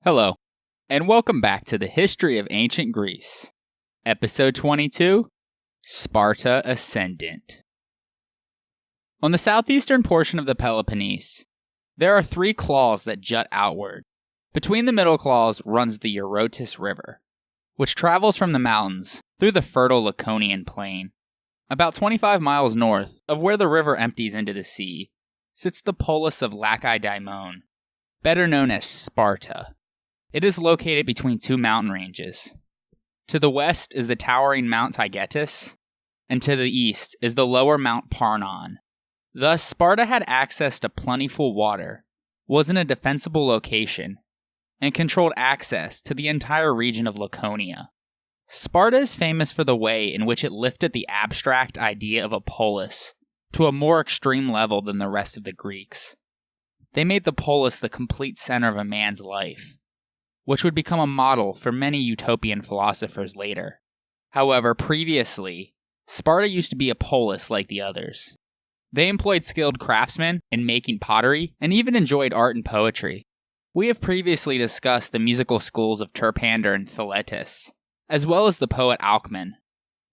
Hello, and welcome back to the History of Ancient Greece, Episode 22, Sparta Ascendant. On the southeastern portion of the Peloponnese, there are three claws that jut outward. Between the middle claws runs the Eurotas River, which travels from the mountains through the fertile Laconian plain. About 25 miles north of where the river empties into the sea sits the polis of Lacedaemon, better known as Sparta. It is located between two mountain ranges. To the west is the towering Mount Taygetus, and to the east is the lower Mount Parnon. Thus, Sparta had access to plentiful water, was in a defensible location, and controlled access to the entire region of Laconia. Sparta is famous for the way in which it lifted the abstract idea of a polis to a more extreme level than the rest of the Greeks. They made the polis the complete center of a man's life, which would become a model for many utopian philosophers later. However, previously, Sparta used to be a polis like the others. They employed skilled craftsmen in making pottery and even enjoyed art and poetry. We have previously discussed the musical schools of Terpander and Philetus, as well as the poet Alcman.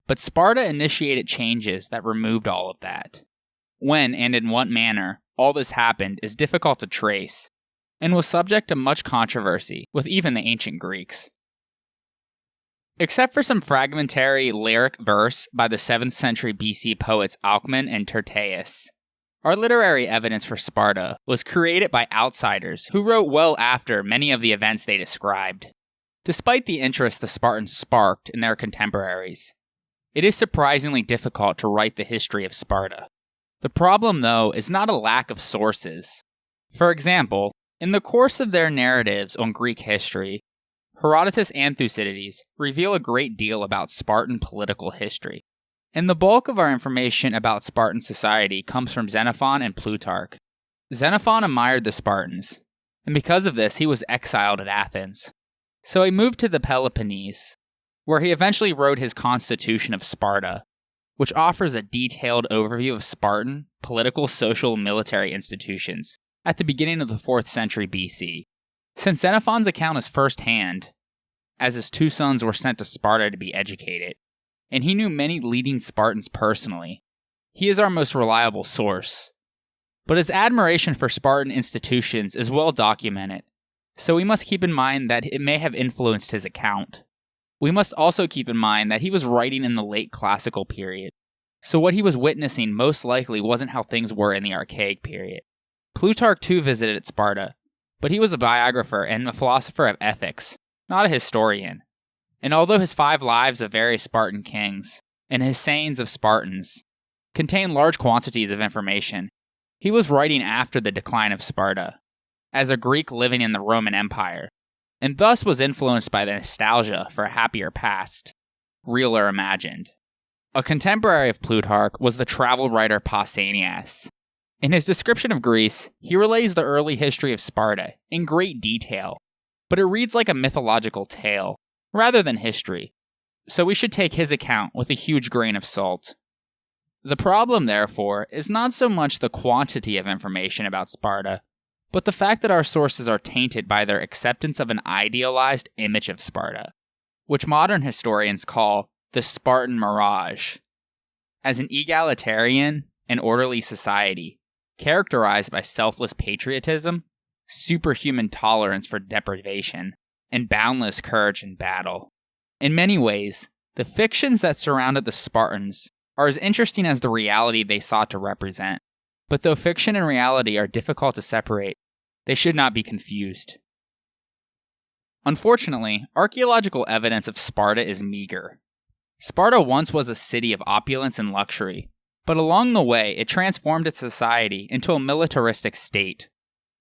But Sparta initiated changes that removed all of that. When and in what manner all this happened is difficult to trace, and was subject to much controversy with even the ancient Greeks. Except for some fragmentary lyric verse by the 7th century BC poets Alcman and Tyrtaeus, our literary evidence for Sparta was created by outsiders who wrote well after many of the events they described. Despite the interest the Spartans sparked in their contemporaries, it is surprisingly difficult to write the history of Sparta. The problem, though, is not a lack of sources. For example, in the course of their narratives on Greek history, Herodotus and Thucydides reveal a great deal about Spartan political history, and the bulk of our information about Spartan society comes from Xenophon and Plutarch. Xenophon admired the Spartans, and because of this he was exiled at Athens. So he moved to the Peloponnese, where he eventually wrote his Constitution of Sparta, which offers a detailed overview of Spartan political, social, and military institutions at the beginning of the 4th century BC. Since Xenophon's account is first-hand, as his two sons were sent to Sparta to be educated, and he knew many leading Spartans personally, he is our most reliable source. But his admiration for Spartan institutions is well documented, so we must keep in mind that it may have influenced his account. We must also keep in mind that he was writing in the late classical period, so what he was witnessing most likely wasn't how things were in the archaic period. Plutarch too visited Sparta, but he was a biographer and a philosopher of ethics, not a historian. And although his 5 lives of various Spartan kings, and his sayings of Spartans, contain large quantities of information, he was writing after the decline of Sparta, as a Greek living in the Roman Empire, and thus was influenced by the nostalgia for a happier past, real or imagined. A contemporary of Plutarch was the travel writer Pausanias. In his description of Greece, he relays the early history of Sparta in great detail, but it reads like a mythological tale, rather than history, so we should take his account with a huge grain of salt. The problem, therefore, is not so much the quantity of information about Sparta, but the fact that our sources are tainted by their acceptance of an idealized image of Sparta, which modern historians call the Spartan mirage, as an egalitarian and orderly society, characterized by selfless patriotism, superhuman tolerance for deprivation, and boundless courage in battle. In many ways, the fictions that surrounded the Spartans are as interesting as the reality they sought to represent. But though fiction and reality are difficult to separate, they should not be confused. Unfortunately, archaeological evidence of Sparta is meager. Sparta once was a city of opulence and luxury, but along the way it transformed its society into a militaristic state.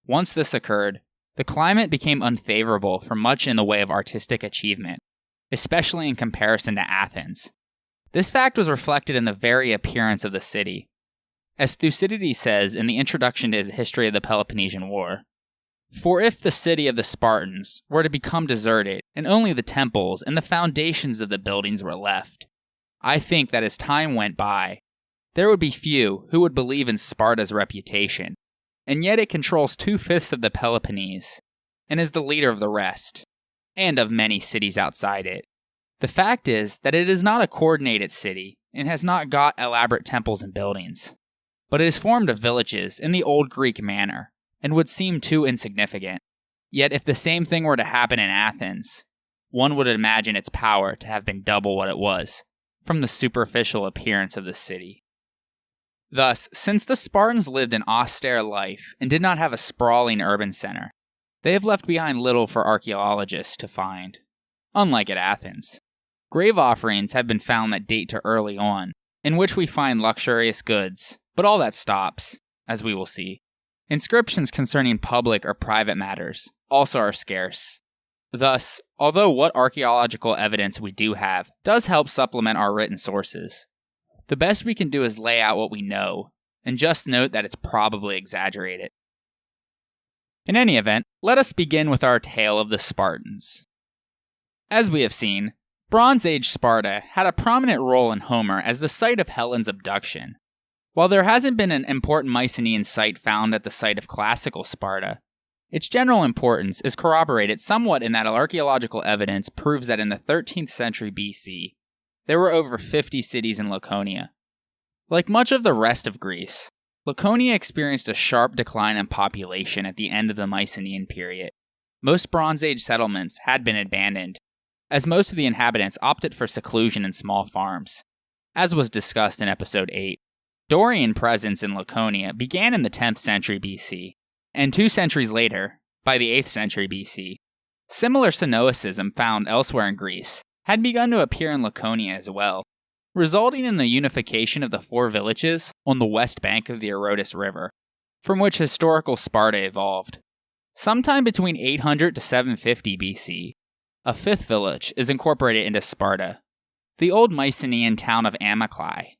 Once this occurred, the climate became unfavorable for much in the way of artistic achievement, especially in comparison to Athens. This fact was reflected in the very appearance of the city. As Thucydides says in the introduction to his History of the Peloponnesian War, For if the city of the Spartans were to become deserted and only the temples and the foundations of the buildings were left, I think that as time went by, there would be few who would believe in Sparta's reputation, and yet it controls 2/5 of the Peloponnese, and is the leader of the rest, and of many cities outside it. The fact is that it is not a coordinated city, and has not got elaborate temples and buildings, but it is formed of villages in the old Greek manner, and would seem too insignificant. Yet if the same thing were to happen in Athens, one would imagine its power to have been double what it was, from the superficial appearance of the city. Thus, since the Spartans lived an austere life and did not have a sprawling urban center, they have left behind little for archaeologists to find, unlike at Athens. Grave offerings have been found that date to early on, in which we find luxurious goods, but all that stops, as we will see. Inscriptions concerning public or private matters also are scarce. Thus, although what archaeological evidence we do have does help supplement our written sources, the best we can do is lay out what we know, and just note that it's probably exaggerated. In any event, let us begin with our tale of the Spartans. As we have seen, Bronze Age Sparta had a prominent role in Homer as the site of Helen's abduction. While there hasn't been an important Mycenaean site found at the site of classical Sparta, its general importance is corroborated somewhat in that archaeological evidence proves that in the 13th century BC, there were over 50 cities in Laconia. Like much of the rest of Greece, Laconia experienced a sharp decline in population at the end of the Mycenaean period. Most Bronze Age settlements had been abandoned, as most of the inhabitants opted for seclusion in small farms. As was discussed in episode 8, Dorian presence in Laconia began in the 10th century BC, and 2 centuries later, by the 8th century BC, similar Cenoicism found elsewhere in Greece had begun to appear in Laconia as well, resulting in the unification of the 4 villages on the west bank of the Eurotas River, from which historical Sparta evolved. Sometime between 800 to 750 BC, a 5th village is incorporated into Sparta, the old Mycenaean town of Amyclae,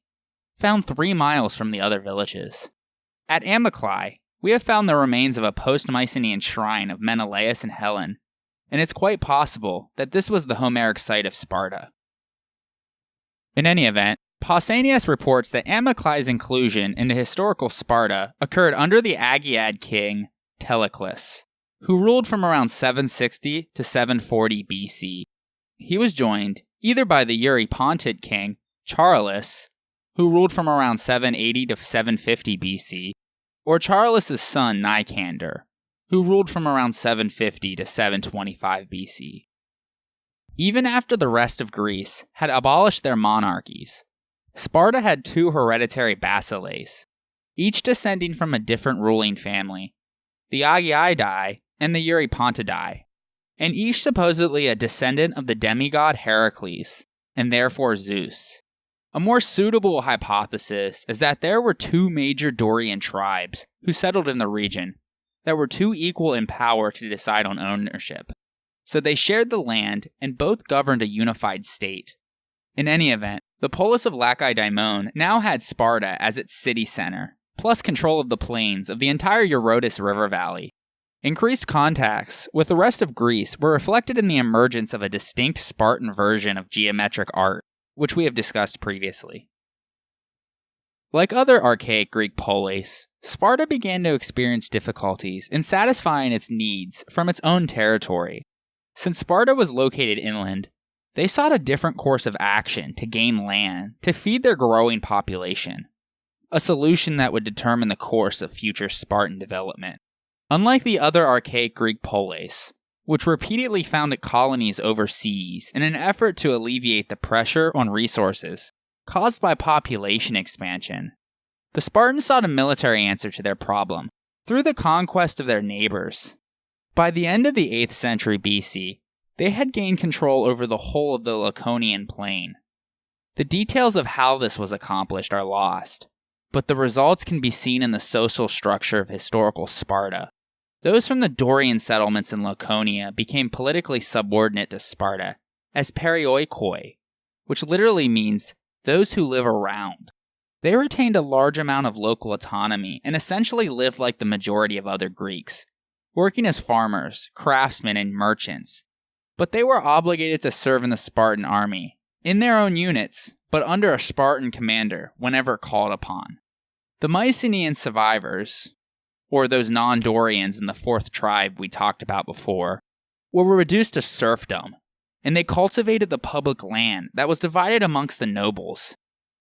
found 3 miles from the other villages. At Amyclae, we have found the remains of a post-Mycenaean shrine of Menelaus and Helen, and it's quite possible that this was the Homeric site of Sparta. In any event, Pausanias reports that Amyclae's inclusion into historical Sparta occurred under the Agiad king Teleclus, who ruled from around 760 to 740 BC. He was joined either by the Eurypontid king Charles, who ruled from around 780 to 750 BC, or Charles' son Nicander, who ruled from around 750 to 725 BC. Even after the rest of Greece had abolished their monarchies, Sparta had 2 hereditary basileis, each descending from a different ruling family, the Agiadae and the Eurypontidae, and each supposedly a descendant of the demigod Heracles, and therefore Zeus. A more suitable hypothesis is that there were 2 major Dorian tribes who settled in the region that were too equal in power to decide on ownership, so they shared the land and both governed a unified state. In any event, the polis of Lacedaemon now had Sparta as its city center, plus control of the plains of the entire Eurotas River Valley. Increased contacts with the rest of Greece were reflected in the emergence of a distinct Spartan version of geometric art, which we have discussed previously. Like other archaic Greek polis, Sparta began to experience difficulties in satisfying its needs from its own territory. Since Sparta was located inland, they sought a different course of action to gain land to feed their growing population, a solution that would determine the course of future Spartan development. Unlike the other archaic Greek polis, which repeatedly founded colonies overseas in an effort to alleviate the pressure on resources caused by population expansion, the Spartans sought a military answer to their problem through the conquest of their neighbors. By the end of the 8th century BC, they had gained control over the whole of the Laconian plain. The details of how this was accomplished are lost, but the results can be seen in the social structure of historical Sparta. Those from the Dorian settlements in Laconia became politically subordinate to Sparta as perioikoi, which literally means those who live around. They retained a large amount of local autonomy and essentially lived like the majority of other Greeks, working as farmers, craftsmen, and merchants, but they were obligated to serve in the Spartan army, in their own units, but under a Spartan commander whenever called upon. The Mycenaean survivors, or those non-Dorians in the fourth tribe we talked about before, were reduced to serfdom, and they cultivated the public land that was divided amongst the nobles.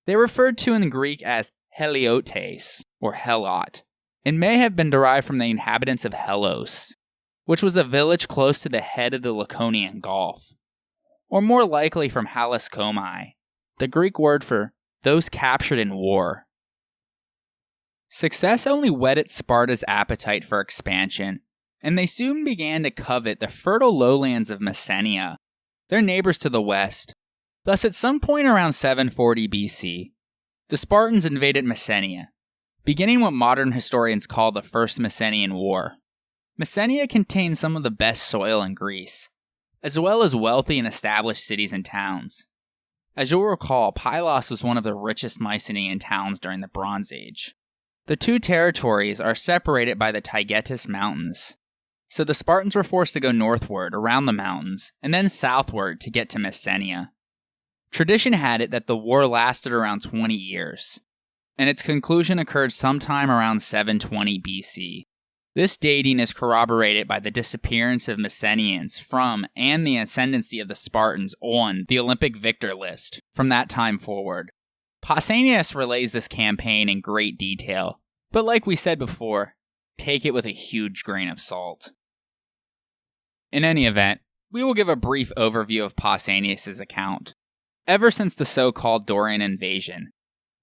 They were referred to in Greek as heliotes, or helot, and may have been derived from the inhabitants of Helos, which was a village close to the head of the Laconian Gulf, or more likely from Halis Komai, the Greek word for those captured in war. Success only whetted Sparta's appetite for expansion, and they soon began to covet the fertile lowlands of Messenia, their neighbors to the west. Thus, at some point around 740 BC, the Spartans invaded Messenia, beginning what modern historians call the First Messenian War. Messenia contained some of the best soil in Greece, as well as wealthy and established cities and towns. As you'll recall, Pylos was one of the richest Mycenaean towns during the Bronze Age. The two territories are separated by the Taygetus Mountains, so the Spartans were forced to go northward around the mountains and then southward to get to Messenia. Tradition had it that the war lasted around 20 years, and its conclusion occurred sometime around 720 BC. This dating is corroborated by the disappearance of Messenians from and the ascendancy of the Spartans on the Olympic victor list from that time forward. Pausanias relays this campaign in great detail, but like we said before, take it with a huge grain of salt. In any event, we will give a brief overview of Pausanias' account. Ever since the so-called Dorian invasion,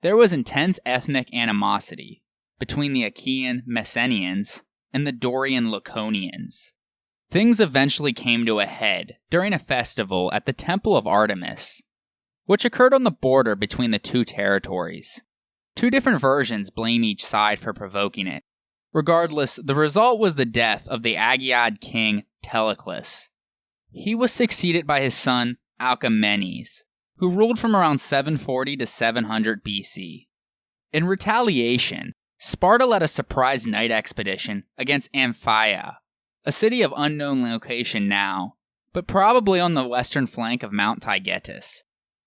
there was intense ethnic animosity between the Achaean Messenians and the Dorian Laconians. Things eventually came to a head during a festival at the Temple of Artemis, which occurred on the border between the two territories. Two different versions blame each side for provoking it. Regardless, the result was the death of the Agiad king Teleclus. He was succeeded by his son Alcamenes, who ruled from around 740 to 700 BC. In retaliation, Sparta led a surprise night expedition against Amphia, a city of unknown location now, but probably on the western flank of Mount Taygetus,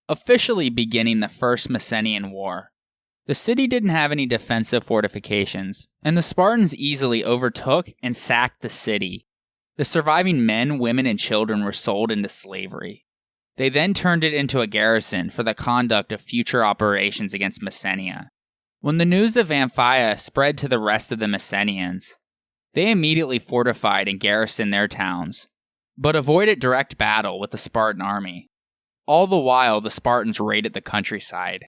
officially beginning the First Messenian War. The city didn't have any defensive fortifications, and the Spartans easily overtook and sacked the city. The surviving men, women, and children were sold into slavery. They then turned it into a garrison for the conduct of future operations against Messenia. When the news of Amphia spread to the rest of the Messenians, they immediately fortified and garrisoned their towns, but avoided direct battle with the Spartan army. All the while, the Spartans raided the countryside.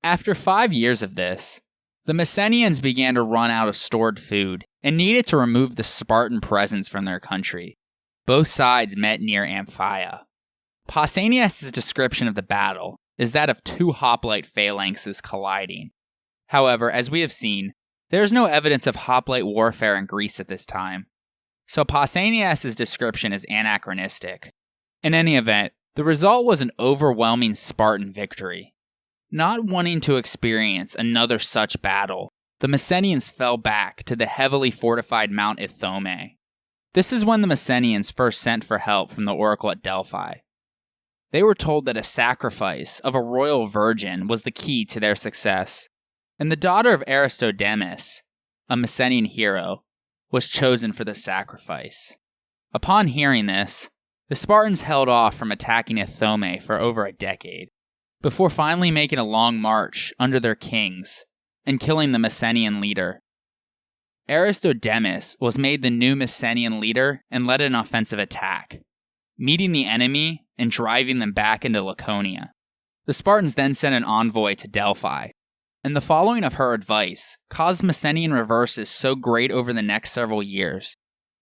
After 5 years of this, the Messenians began to run out of stored food and needed to remove the Spartan presence from their country. Both sides met near Amphia. Pausanias' description of the battle is that of two hoplite phalanxes colliding. However, as we have seen, there is no evidence of hoplite warfare in Greece at this time, so Pausanias' description is anachronistic. In any event, the result was an overwhelming Spartan victory. Not wanting to experience another such battle, the Messenians fell back to the heavily fortified Mount Ithome. This is when the Messenians first sent for help from the oracle at Delphi. They were told that a sacrifice of a royal virgin was the key to their success, and the daughter of Aristodemus, a Messenian hero, was chosen for the sacrifice. Upon hearing this, the Spartans held off from attacking Ithome for over a decade, before finally making a long march under their kings and killing the Messenian leader. Aristodemus was made the new Messenian leader and led an offensive attack, meeting the enemy and driving them back into Laconia. The Spartans then sent an envoy to Delphi, and the following of her advice caused Messenian reverses so great over the next several years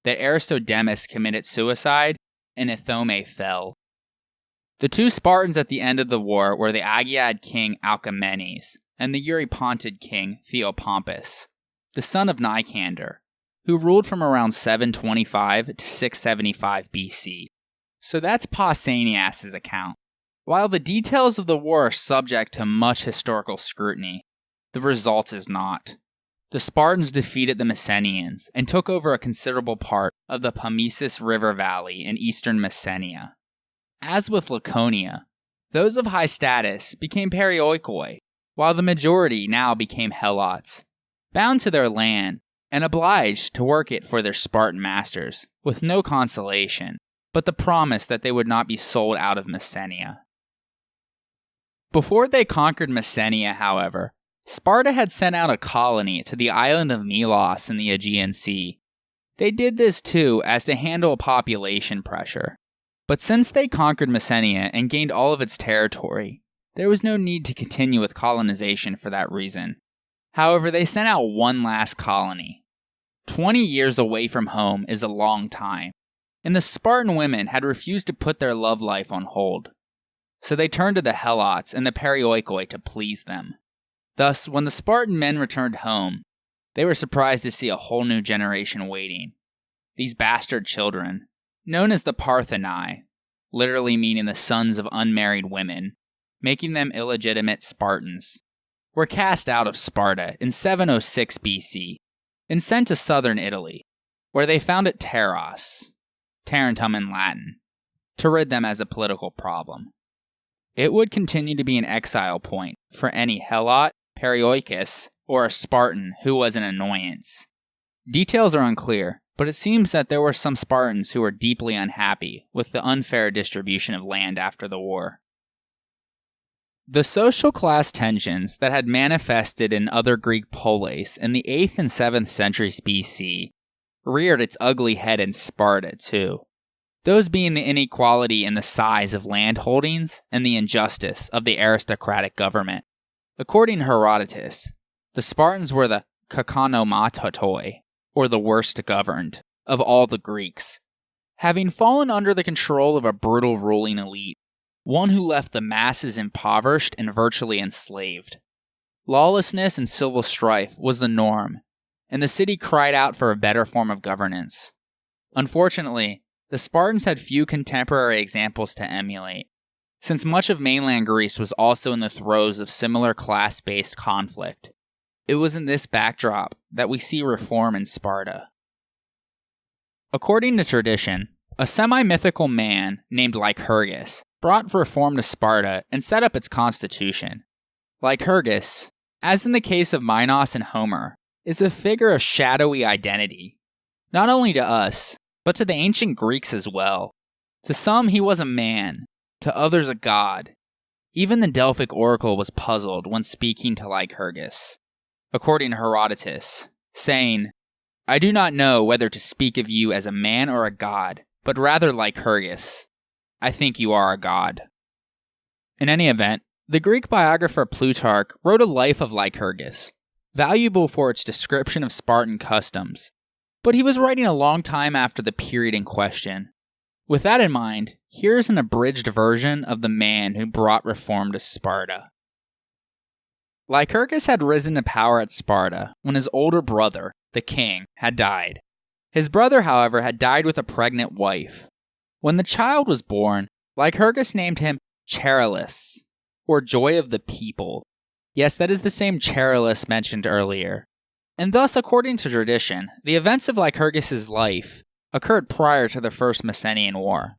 that Aristodemus committed suicide and Ithome fell. The two Spartans at the end of the war were the Agiad king Alcamenes and the Eurypontid king Theopompus, the son of Nicander, who ruled from around 725 to 675 BC. So that's Pausanias' account. While the details of the war are subject to much historical scrutiny, the result is not. the Spartans defeated the Messenians and took over a considerable part of the Pamesis River Valley in eastern Messenia. As with Laconia, those of high status became perioikoi, while the majority now became helots, bound to their land and obliged to work it for their Spartan masters, with no consolation, but the promise that they would not be sold out of Messenia. Before they conquered Messenia, however, Sparta had sent out a colony to the island of Melos in the Aegean Sea. They did this too as to handle population pressure. But since they conquered Messenia and gained all of its territory, there was no need to continue with colonization for that reason. However, they sent out one last colony. 20 years away from home is a long time, and the Spartan women had refused to put their love life on hold. So they turned to the helots and the perioikoi to please them. Thus, when the Spartan men returned home, they were surprised to see a whole new generation waiting. These bastard children, known as the Parthenai, literally meaning the sons of unmarried women, making them illegitimate Spartans, were cast out of Sparta in 706 BC and sent to southern Italy, where they founded Taros, Tarentum in Latin, to rid them as a political problem. It would continue to be an exile point for any helot, perioikos, or a Spartan who was an annoyance. Details are unclear, but it seems that there were some Spartans who were deeply unhappy with the unfair distribution of land after the war. The social class tensions that had manifested in other Greek polis in the 8th and 7th centuries BC reared its ugly head in Sparta too, those being the inequality in the size of land holdings and the injustice of the aristocratic government. According to Herodotus, the Spartans were the kakanomatatoi, or the worst governed, of all the Greeks, having fallen under the control of a brutal ruling elite, one who left the masses impoverished and virtually enslaved. Lawlessness and civil strife was the norm, and the city cried out for a better form of governance. Unfortunately, the Spartans had few contemporary examples to emulate, since much of mainland Greece was also in the throes of similar class-based conflict. It was in this backdrop that we see reform in Sparta. According to tradition, a semi-mythical man named Lycurgus brought reform to Sparta and set up its constitution. Lycurgus, as in the case of Minos and Homer, is a figure of shadowy identity, not only to us, but to the ancient Greeks as well. To some he was a man, to others a god. Even the Delphic oracle was puzzled when speaking to Lycurgus, according to Herodotus, saying, "I do not know whether to speak of you as a man or a god, but rather Lycurgus. I think you are a god." In any event, the Greek biographer Plutarch wrote a life of Lycurgus, valuable for its description of Spartan customs, but he was writing a long time after the period in question. With that in mind, here's an abridged version of the man who brought reform to Sparta. Lycurgus had risen to power at Sparta when his older brother, the king, had died. His brother, however, had died with a pregnant wife. When the child was born, Lycurgus named him Charillus, or Joy of the People. Yes, that is the same Charillus mentioned earlier. And thus, according to tradition, the events of Lycurgus' life occurred prior to the First Messenian War.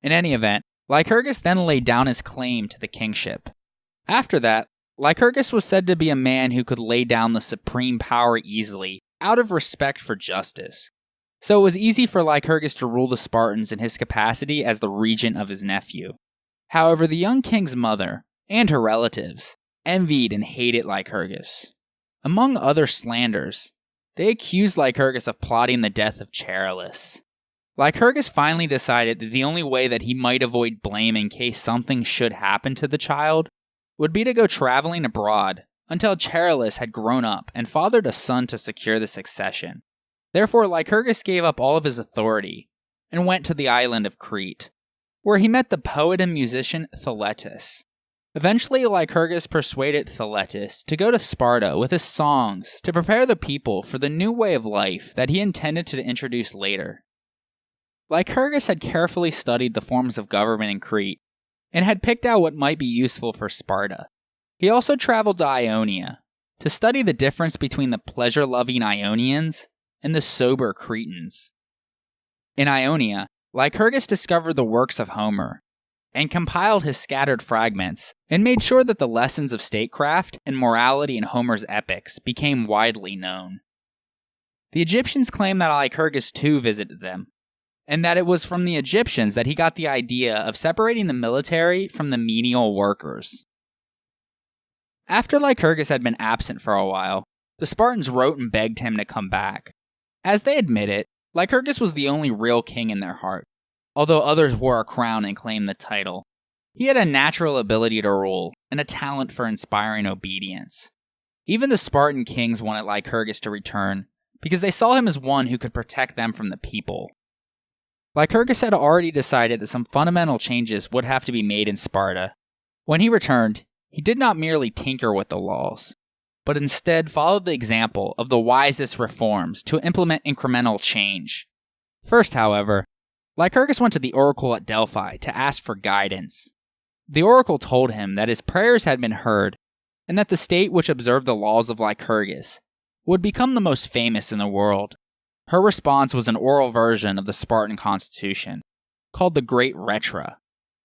In any event, Lycurgus then laid down his claim to the kingship. After that, Lycurgus was said to be a man who could lay down the supreme power easily, out of respect for justice. So it was easy for Lycurgus to rule the Spartans in his capacity as the regent of his nephew. However, the young king's mother, and her relatives, envied and hated Lycurgus. Among other slanders, they accused Lycurgus of plotting the death of Charillus. Lycurgus finally decided that the only way that he might avoid blame in case something should happen to the child would be to go traveling abroad until Charillus had grown up and fathered a son to secure the succession. Therefore, Lycurgus gave up all of his authority and went to the island of Crete, where he met the poet and musician Thaletus. Eventually, Lycurgus persuaded Thaletus to go to Sparta with his songs to prepare the people for the new way of life that he intended to introduce later. Lycurgus had carefully studied the forms of government in Crete and had picked out what might be useful for Sparta. He also traveled to Ionia to study the difference between the pleasure-loving Ionians and the sober Cretans. In Ionia, Lycurgus discovered the works of Homer, and compiled his scattered fragments, and made sure that the lessons of statecraft and morality in Homer's epics became widely known. The Egyptians claim that Lycurgus too visited them, and that it was from the Egyptians that he got the idea of separating the military from the menial workers. After Lycurgus had been absent for a while, the Spartans wrote and begged him to come back. As they admit it, Lycurgus was the only real king in their heart, although others wore a crown and claimed the title. He had a natural ability to rule, and a talent for inspiring obedience. Even the Spartan kings wanted Lycurgus to return, because they saw him as one who could protect them from the people. Lycurgus had already decided that some fundamental changes would have to be made in Sparta. When he returned, he did not merely tinker with the laws, but instead followed the example of the wisest reforms to implement incremental change. First, however, Lycurgus went to the oracle at Delphi to ask for guidance. The oracle told him that his prayers had been heard, and that the state which observed the laws of Lycurgus would become the most famous in the world. Her response was an oral version of the Spartan Constitution, called the Great Retra,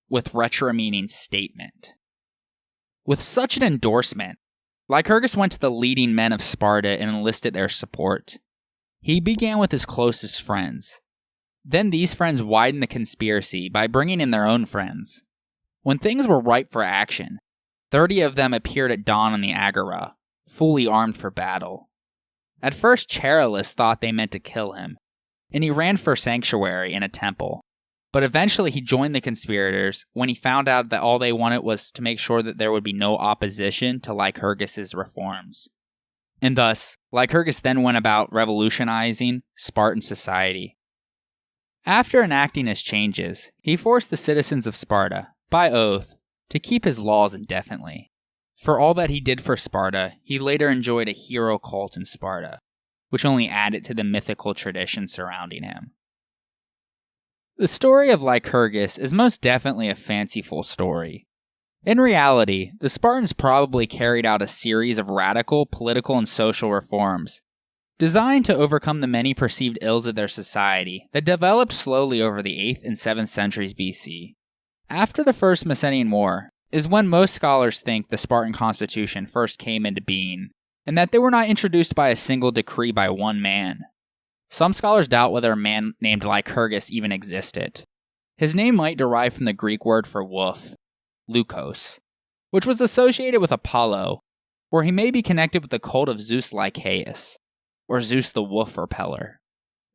with retra meaning statement. With such an endorsement, Lycurgus went to the leading men of Sparta and enlisted their support. He began with his closest friends. Then these friends widened the conspiracy by bringing in their own friends. When things were ripe for action, 30 of them appeared at dawn on the Agora, fully armed for battle. At first, Charillus thought they meant to kill him, and he ran for sanctuary in a temple. But eventually he joined the conspirators when he found out that all they wanted was to make sure that there would be no opposition to Lycurgus's reforms. And thus, Lycurgus then went about revolutionizing Spartan society. After enacting his changes, he forced the citizens of Sparta, by oath, to keep his laws indefinitely. For all that he did for Sparta, he later enjoyed a hero cult in Sparta, which only added to the mythical tradition surrounding him. The story of Lycurgus is most definitely a fanciful story. In reality, the Spartans probably carried out a series of radical political and social reforms, designed to overcome the many perceived ills of their society that developed slowly over the 8th and 7th centuries BC. After the First Messenian War is when most scholars think the Spartan Constitution first came into being, and that they were not introduced by a single decree by one man. Some scholars doubt whether a man named Lycurgus even existed. His name might derive from the Greek word for wolf, Lukos, which was associated with Apollo, or he may be connected with the cult of Zeus Lycaeus, or Zeus the wolf repeller.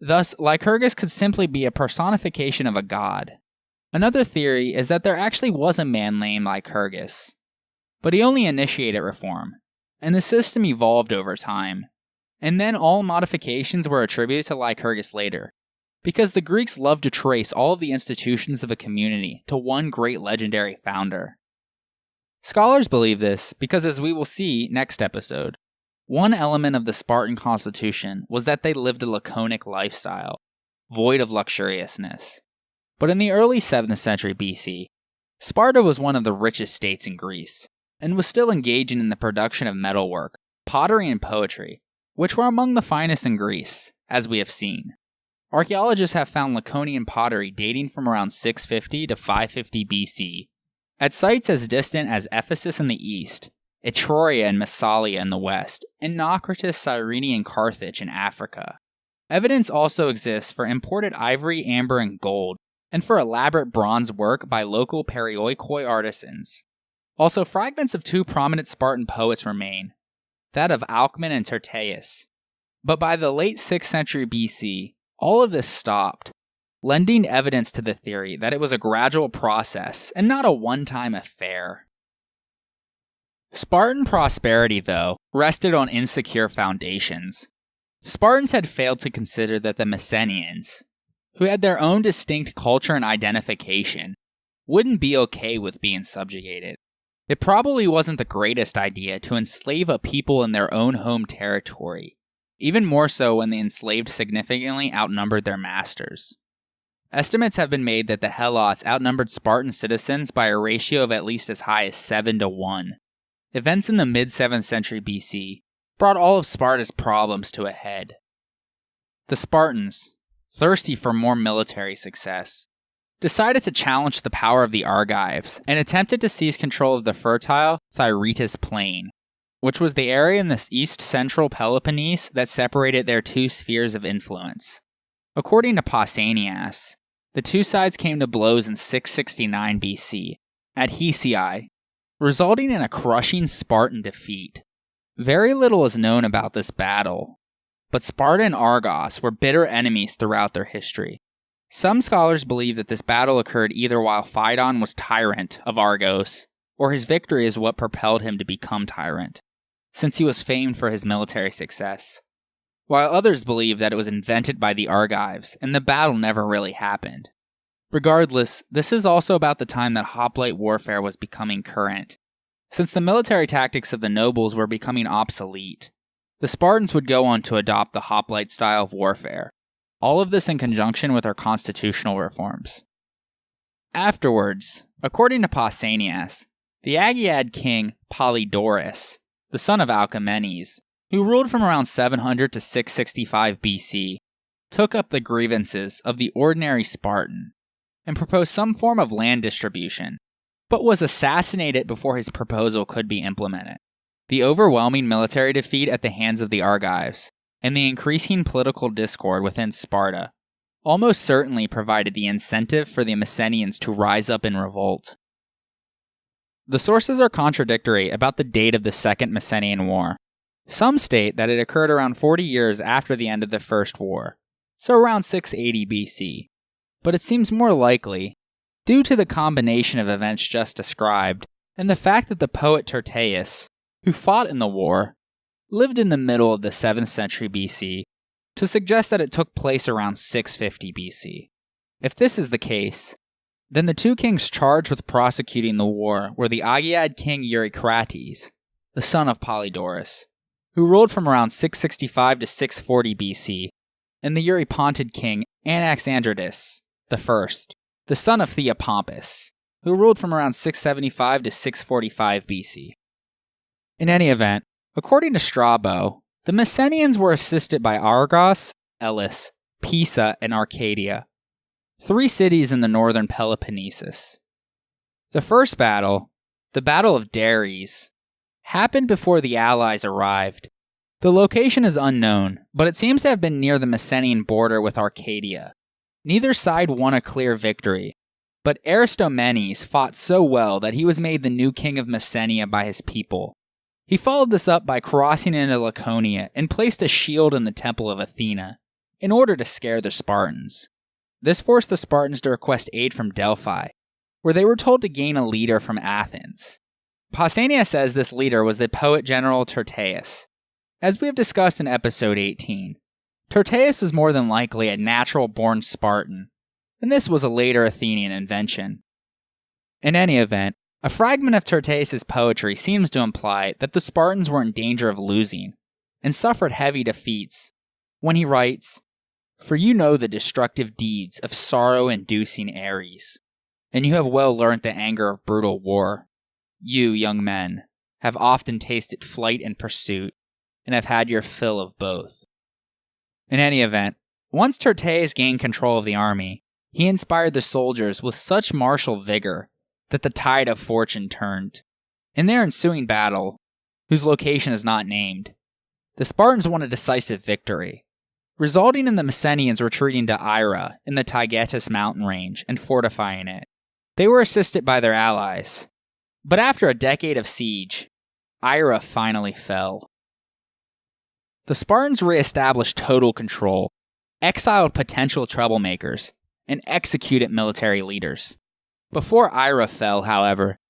Thus, Lycurgus could simply be a personification of a god. Another theory is that there actually was a man named Lycurgus, but he only initiated reform, and the system evolved over time. And then all modifications were attributed to Lycurgus later, because the Greeks loved to trace all of the institutions of a community to one great legendary founder. Scholars believe this because, as we will see next episode, one element of the Spartan Constitution was that they lived a laconic lifestyle, void of luxuriousness. But in the early 7th century BC, Sparta was one of the richest states in Greece, and was still engaging in the production of metalwork, pottery, and poetry, which were among the finest in Greece, as we have seen. Archaeologists have found Laconian pottery dating from around 650 to 550 BC, at sites as distant as Ephesus in the east, Etruria and Massalia in the west, and Naucratis, Cyrene, and Carthage in Africa. Evidence also exists for imported ivory, amber, and gold, and for elaborate bronze work by local Perioikoi artisans. Also, fragments of two prominent Spartan poets remain, that of Alcman and Tyrtaeus. But by the late 6th century BC, all of this stopped, lending evidence to the theory that it was a gradual process and not a one-time affair. Spartan prosperity, though, rested on insecure foundations. Spartans had failed to consider that the Messenians, who had their own distinct culture and identification, wouldn't be okay with being subjugated. It probably wasn't the greatest idea to enslave a people in their own home territory, even more so when the enslaved significantly outnumbered their masters. Estimates have been made that the Helots outnumbered Spartan citizens by a ratio of at least as high as 7 to 1. Events in the mid-7th century BC brought all of Sparta's problems to a head. The Spartans, thirsty for more military success, decided to challenge the power of the Argives and attempted to seize control of the fertile Thyreatis Plain, which was the area in the east-central Peloponnese that separated their two spheres of influence. According to Pausanias, the two sides came to blows in 669 BC at Hesii, resulting in a crushing Spartan defeat. Very little is known about this battle, but Sparta and Argos were bitter enemies throughout their history. Some scholars believe that this battle occurred either while Phaedon was tyrant of Argos, or his victory is what propelled him to become tyrant, since he was famed for his military success, while others believe that it was invented by the Argives and the battle never really happened. Regardless, this is also about the time that hoplite warfare was becoming current. Since the military tactics of the nobles were becoming obsolete, the Spartans would go on to adopt the hoplite style of warfare, all of this in conjunction with their constitutional reforms. Afterwards, according to Pausanias, the Aeaeid king Polydorus, the son of Alcmenes, who ruled from around 700 to 665 BC, took up the grievances of the ordinary Spartan and proposed some form of land distribution, but was assassinated before his proposal could be implemented. The overwhelming military defeat at the hands of the Argives and the increasing political discord within Sparta almost certainly provided the incentive for the Messenians to rise up in revolt. The sources are contradictory about the date of the Second Messenian War. Some state that it occurred around 40 years after the end of the First War, so around 680 BC, but it seems more likely, due to the combination of events just described, and the fact that the poet Tyrtaeus, who fought in the war, lived in the middle of the 7th century BC, to suggest that it took place around 650 BC. If this is the case, then the two kings charged with prosecuting the war were the Aeaeid king Eurycrates, the son of Polydorus, who ruled from around 665 to 640 BC, and the Eurypontid king Anaxandridas I, the son of Theopompus, who ruled from around 675 to 645 BC. In any event, according to Strabo, the Messenians were assisted by Argos, Elis, Pisa, and Arcadia, 3 cities in the northern Peloponnesus. The first battle, the Battle of Dares, happened before the allies arrived. The location is unknown, but it seems to have been near the Messenian border with Arcadia. Neither side won a clear victory, but Aristomenes fought so well that he was made the new king of Messenia by his people. He followed this up by crossing into Laconia and placed a shield in the temple of Athena, in order to scare the Spartans. This forced the Spartans to request aid from Delphi, where they were told to gain a leader from Athens. Pausanias says this leader was the poet general Tyrtaeus. As we have discussed in episode 18, Tyrtaeus is more than likely a natural-born Spartan, and this was a later Athenian invention. In any event, a fragment of Tyrtaeus' poetry seems to imply that the Spartans were in danger of losing, and suffered heavy defeats, when he writes, "For you know the destructive deeds of sorrow-inducing Ares, and you have well learnt the anger of brutal war. You, young men, have often tasted flight and pursuit, and have had your fill of both." In any event, once Tyrtaeus gained control of the army, he inspired the soldiers with such martial vigor that the tide of fortune turned. In their ensuing battle, whose location is not named, the Spartans won a decisive victory, resulting in the Messenians retreating to Ira in the Taygetus mountain range and fortifying it. They were assisted by their allies, but after a decade of siege, Ira finally fell. The Spartans re-established total control, exiled potential troublemakers, and executed military leaders. Before Ira fell, however,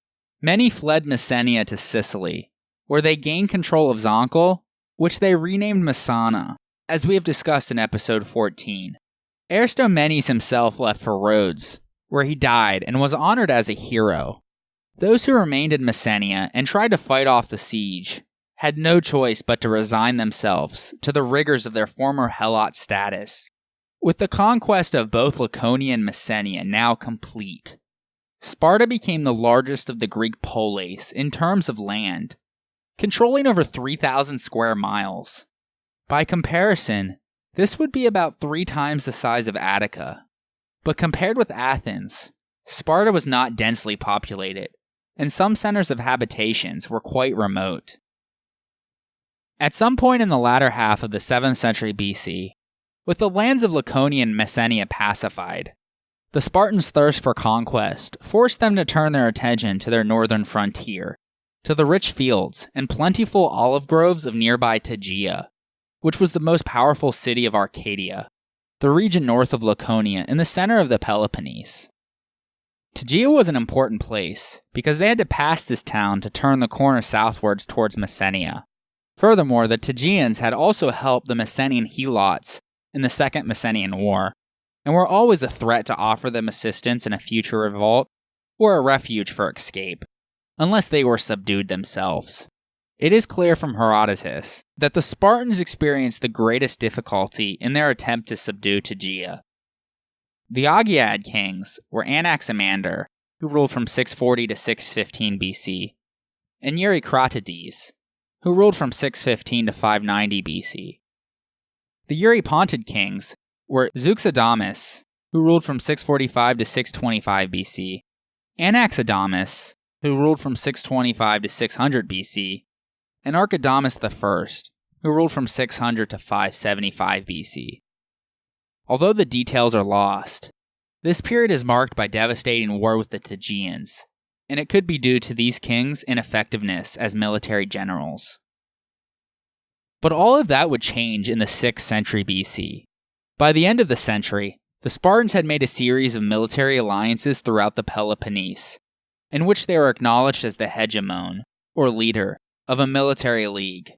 many fled Messenia to Sicily, where they gained control of Zonkel, which they renamed Messana, as we have discussed in episode 14. Aristomenes himself left for Rhodes, where he died and was honored as a hero. Those who remained in Messenia and tried to fight off the siege had no choice but to resign themselves to the rigors of their former Helot status. With the conquest of both Laconia and Messenia now complete, Sparta became the largest of the Greek polis in terms of land, controlling over 3,000 square miles. By comparison, this would be about 3 times the size of Attica. But compared with Athens, Sparta was not densely populated, and some centers of habitations were quite remote. At some point in the latter half of the 7th century BC, with the lands of Laconia and Messenia pacified, the Spartans' thirst for conquest forced them to turn their attention to their northern frontier, to the rich fields and plentiful olive groves of nearby Tegea, which was the most powerful city of Arcadia, the region north of Laconia in the center of the Peloponnese. Tegea was an important place because they had to pass this town to turn the corner southwards towards Messenia. Furthermore, the Tegeans had also helped the Messenian Helots in the Second Messenian War, and were always a threat to offer them assistance in a future revolt or a refuge for escape, unless they were subdued themselves. It is clear from Herodotus that the Spartans experienced the greatest difficulty in their attempt to subdue Tegea. The Agiad kings were Anaximander, who ruled from 640 to 615 BC, and Eurycratides, who ruled from 615 to 590 BC. The Eurypontid kings were Zeuxodamus, who ruled from 645 to 625 BC, Anaxidamus, who ruled from 625 to 600 BC, and Archidamus I, who ruled from 600 to 575 BC. Although the details are lost, this period is marked by devastating war with the Tegeans, and it could be due to these kings' ineffectiveness as military generals. But all of that would change in the 6th century BC. By the end of the century, the Spartans had made a series of military alliances throughout the Peloponnese, in which they were acknowledged as the hegemon, or leader, of a military league,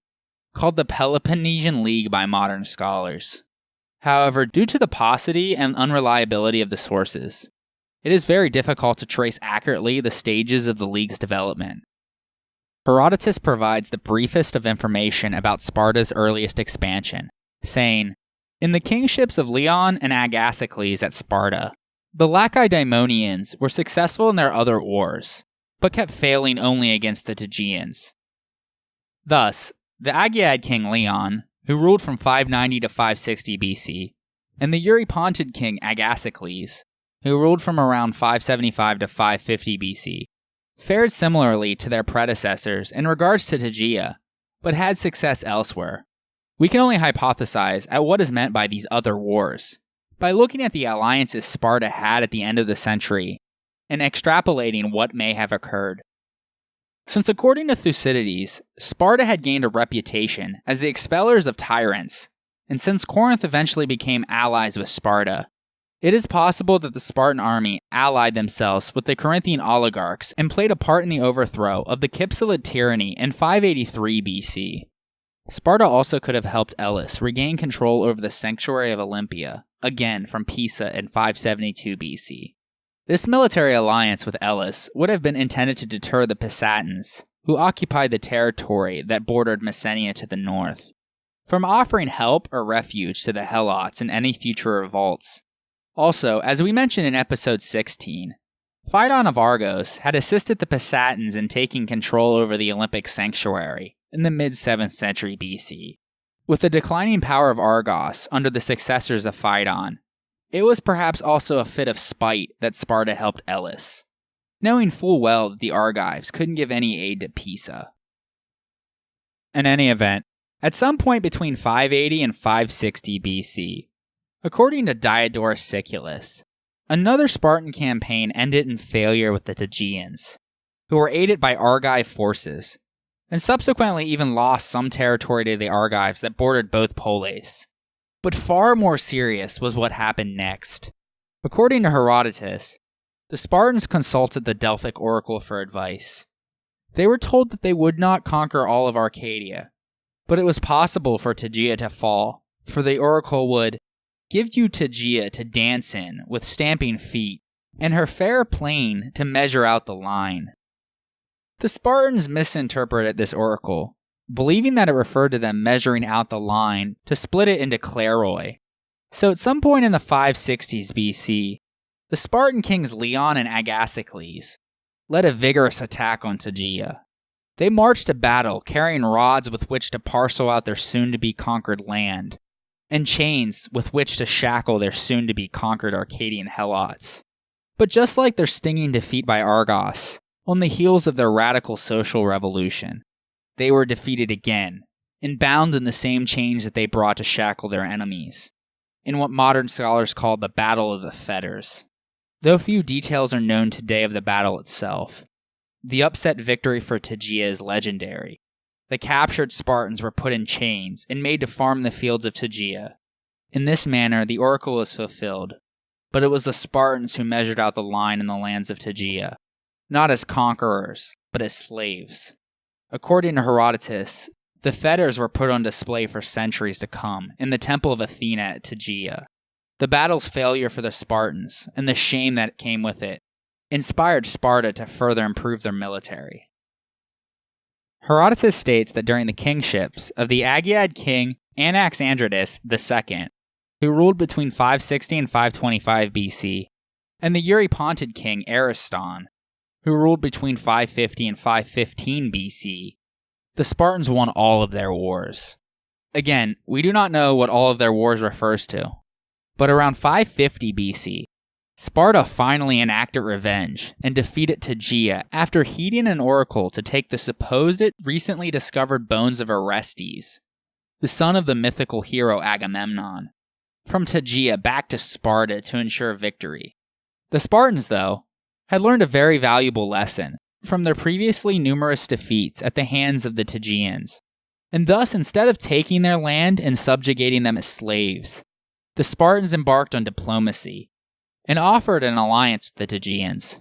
called the Peloponnesian League by modern scholars. However, due to the paucity and unreliability of the sources, it is very difficult to trace accurately the stages of the league's development. Herodotus provides the briefest of information about Sparta's earliest expansion, saying, "In the kingships of Leon and Agasicles at Sparta, the Lacedaemonians were successful in their other wars, but kept failing only against the Tegeans. Thus, the Agiad king Leon, who ruled from 590 to 560 BC, and the Eurypontid king Agasicles, who ruled from around 575 to 550 BC, fared similarly to their predecessors in regards to Tegea, but had success elsewhere. We can only hypothesize at what is meant by these other wars, by looking at the alliances Sparta had at the end of the century, and extrapolating what may have occurred. Since according to Thucydides, Sparta had gained a reputation as the expellers of tyrants, and since Corinth eventually became allies with Sparta, it is possible that the Spartan army allied themselves with the Corinthian oligarchs and played a part in the overthrow of the Cypselid tyranny in 583 BC. Sparta also could have helped Elis regain control over the sanctuary of Olympia, again from Pisa in 572 BC. This military alliance with Elis would have been intended to deter the Pisatans, who occupied the territory that bordered Messenia to the north, from offering help or refuge to the Helots in any future revolts. Also, as we mentioned in episode 16, Phaedon of Argos had assisted the Pisatans in taking control over the Olympic sanctuary in the mid-7th century BC. With the declining power of Argos under the successors of Phaedon, it was perhaps also a fit of spite that Sparta helped Elis, knowing full well that the Argives couldn't give any aid to Pisa. In any event, at some point between 580 and 560 BC, according to Diodorus Siculus, another Spartan campaign ended in failure with the Tegeans, who were aided by Argive forces, and subsequently even lost some territory to the Argives that bordered both polis. But far more serious was what happened next. According to Herodotus, the Spartans consulted the Delphic oracle for advice. They were told that they would not conquer all of Arcadia, but it was possible for Tegea to fall, for the oracle would give you Tegea to dance in with stamping feet, and her fair plain to measure out the line. The Spartans misinterpreted this oracle, believing that it referred to them measuring out the line to split it into Kleroi. So at some point in the 560s BC, the Spartan kings Leon and Agasicles led a vigorous attack on Tegea. They marched to battle, carrying rods with which to parcel out their soon-to-be conquered land, and chains with which to shackle their soon-to-be conquered Arcadian helots. But just like their stinging defeat by Argos, on the heels of their radical social revolution, they were defeated again, and bound in the same chains that they brought to shackle their enemies, in what modern scholars call the Battle of the Fetters. Though few details are known today of the battle itself, the upset victory for Tegea is legendary. The captured Spartans were put in chains and made to farm the fields of Tegea. In this manner, the oracle was fulfilled, but it was the Spartans who measured out the line in the lands of Tegea, not as conquerors, but as slaves. According to Herodotus, the Fetters were put on display for centuries to come in the temple of Athena at Tegea. The battle's failure for the Spartans, and the shame that came with it, inspired Sparta to further improve their military. Herodotus states that during the kingships of the Agiad king Anaxandridas II, who ruled between 560 and 525 BC, and the Eurypontid king Ariston, who ruled between 550 and 515 BC, the Spartans won all of their wars. Again, we do not know what all of their wars refers to, but around 550 BC, Sparta finally enacted revenge and defeated Tegea after heeding an oracle to take the supposed recently discovered bones of Orestes, the son of the mythical hero Agamemnon, from Tegea back to Sparta to ensure victory. The Spartans, though, had learned a very valuable lesson from their previously numerous defeats at the hands of the Tegeans, and thus instead of taking their land and subjugating them as slaves, the Spartans embarked on diplomacy and offered an alliance with the Tegeans.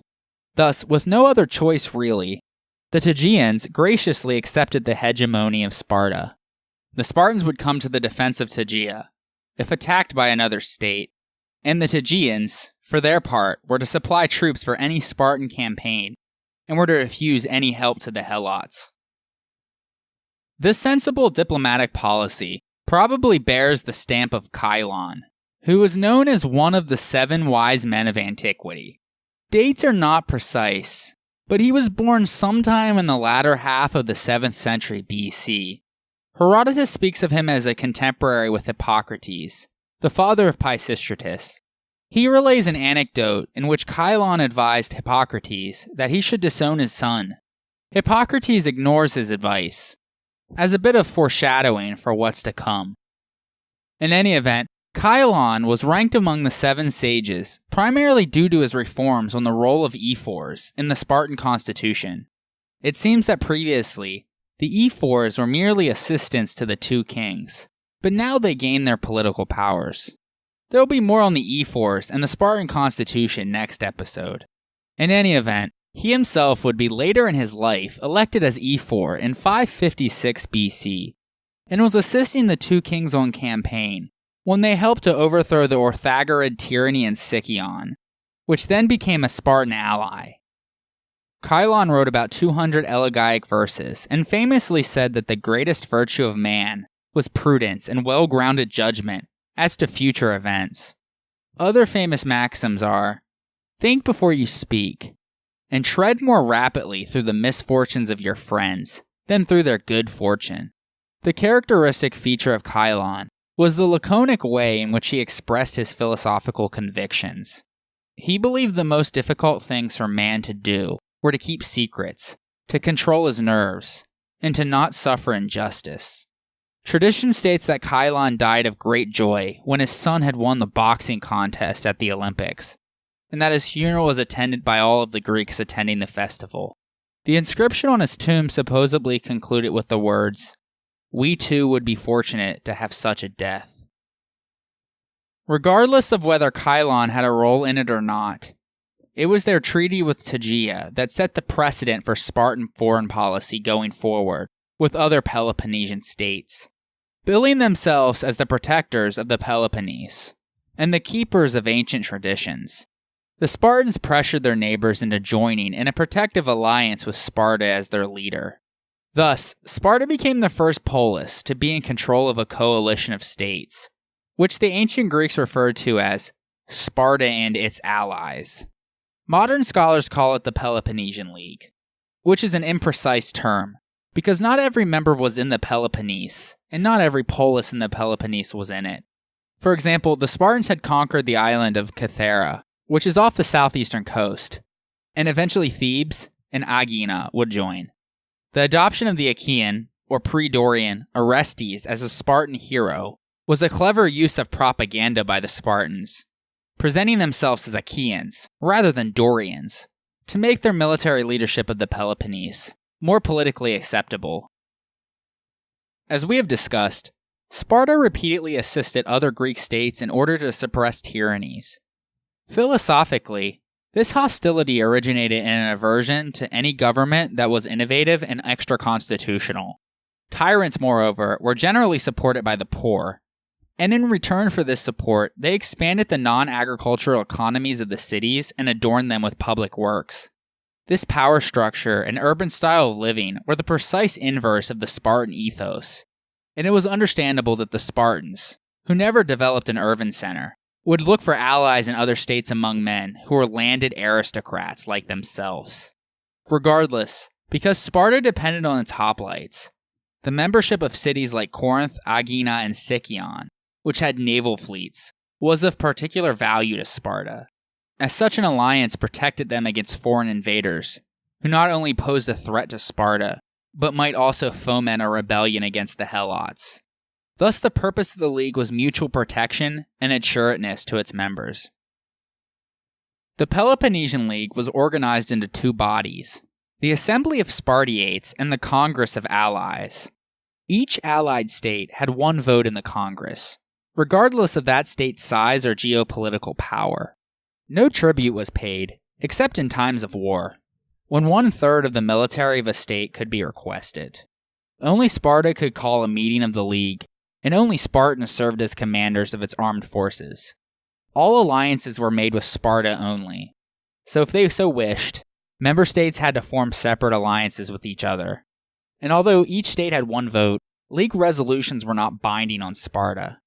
Thus, with no other choice really, the Tegeans graciously accepted the hegemony of Sparta. The Spartans would come to the defense of Tegea if attacked by another state, and the Tegeans, for their part, were to supply troops for any Spartan campaign and were to refuse any help to the Helots. This sensible diplomatic policy probably bears the stamp of Kai-Lan, who was known as one of the 7 wise men of antiquity. Dates are not precise, but he was born sometime in the latter half of the 7th century BC. Herodotus speaks of him as a contemporary with Hippocrates, the father of Pisistratus. He relays an anecdote in which Kai-Lan advised Hippocrates that he should disown his son. Hippocrates ignores his advice, as a bit of foreshadowing for what's to come. In any event, Kai-Lan was ranked among the 7 sages, primarily due to his reforms on the role of ephors in the Spartan Constitution. It seems that previously, the ephors were merely assistants to the 2 kings, but now they gain their political powers. There will be more on the ephors and the Spartan Constitution next episode. In any event, he himself would be later in his life elected as ephor in 556 BC, and was assisting the 2 kings on campaign when they helped to overthrow the Orthagorid tyranny in Sicyon, which then became a Spartan ally. Kai-Lan wrote about 200 elegiac verses, and famously said that the greatest virtue of man was prudence and well-grounded judgment as to future events. Other famous maxims are, think before you speak, and tread more rapidly through the misfortunes of your friends than through their good fortune. The characteristic feature of Kai-Lan was the laconic way in which he expressed his philosophical convictions. He believed the most difficult things for man to do were to keep secrets, to control his nerves, and to not suffer injustice. Tradition states that Kai-Lan died of great joy when his son had won the boxing contest at the Olympics, and that his funeral was attended by all of the Greeks attending the festival. The inscription on his tomb supposedly concluded with the words, "We too would be fortunate to have such a death." Regardless of whether Kai-Lan had a role in it or not, it was their treaty with Tegea that set the precedent for Spartan foreign policy going forward with other Peloponnesian states, billing themselves as the protectors of the Peloponnese and the keepers of ancient traditions. The Spartans pressured their neighbors into joining in a protective alliance with Sparta as their leader. Thus, Sparta became the first polis to be in control of a coalition of states, which the ancient Greeks referred to as Sparta and its allies. Modern scholars call it the Peloponnesian League, which is an imprecise term, because not every member was in the Peloponnese, and not every polis in the Peloponnese was in it. For example, the Spartans had conquered the island of Cythera, which is off the southeastern coast, and eventually Thebes and Aegina would join. The adoption of the Achaean, or pre-Dorian, Orestes as a Spartan hero was a clever use of propaganda by the Spartans, presenting themselves as Achaeans rather than Dorians, to make their military leadership of the Peloponnese more politically acceptable. As we have discussed, Sparta repeatedly assisted other Greek states in order to suppress tyrannies. Philosophically, this hostility originated in an aversion to any government that was innovative and extra-constitutional. Tyrants, moreover, were generally supported by the poor, and in return for this support, they expanded the non-agricultural economies of the cities and adorned them with public works. This power structure and urban style of living were the precise inverse of the Spartan ethos, and it was understandable that the Spartans, who never developed an urban center, would look for allies in other states among men who were landed aristocrats like themselves. Regardless, because Sparta depended on its hoplites, the membership of cities like Corinth, Aegina, and Sicyon, which had naval fleets, was of particular value to Sparta, as such an alliance protected them against foreign invaders, who not only posed a threat to Sparta, but might also foment a rebellion against the Helots. Thus, the purpose of the League was mutual protection and assuredness to its members. The Peloponnesian League was organized into two bodies, the Assembly of Spartiates and the Congress of Allies. Each allied state had one vote in the Congress, regardless of that state's size or geopolitical power. No tribute was paid, except in times of war, when 1/3 of the military of a state could be requested. Only Sparta could call a meeting of the League, and only Spartans served as commanders of its armed forces. All alliances were made with Sparta only, so if they so wished, member states had to form separate alliances with each other. And although each state had one vote, League resolutions were not binding on Sparta.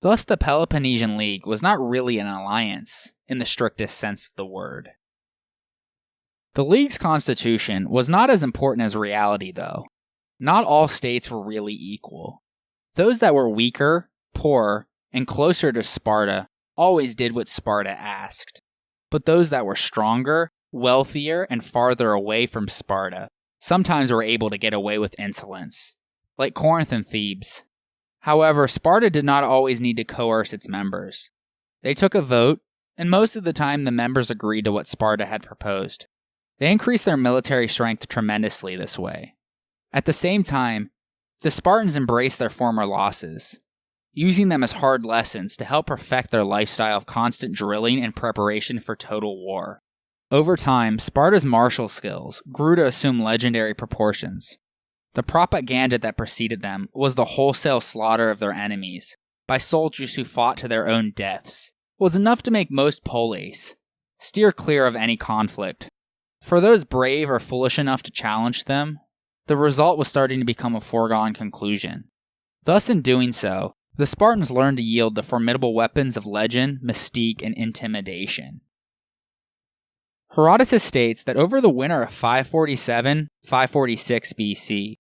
Thus, the Peloponnesian League was not really an alliance, in the strictest sense of the word. The League's constitution was not as important as reality, though. Not all states were really equal. Those that were weaker, poorer, and closer to Sparta always did what Sparta asked. But those that were stronger, wealthier, and farther away from Sparta sometimes were able to get away with insolence, like Corinth and Thebes. However, Sparta did not always need to coerce its members. They took a vote, and most of the time the members agreed to what Sparta had proposed. They increased their military strength tremendously this way. At the same time, the Spartans embraced their former losses, using them as hard lessons to help perfect their lifestyle of constant drilling and preparation for total war. Over time, Sparta's martial skills grew to assume legendary proportions. The propaganda that preceded them was the wholesale slaughter of their enemies by soldiers who fought to their own deaths, was enough to make most polis steer clear of any conflict. For those brave or foolish enough to challenge them, the result was starting to become a foregone conclusion. Thus, in doing so, the Spartans learned to yield the formidable weapons of legend, mystique, and intimidation. Herodotus states that over the winter of 547-546 BC,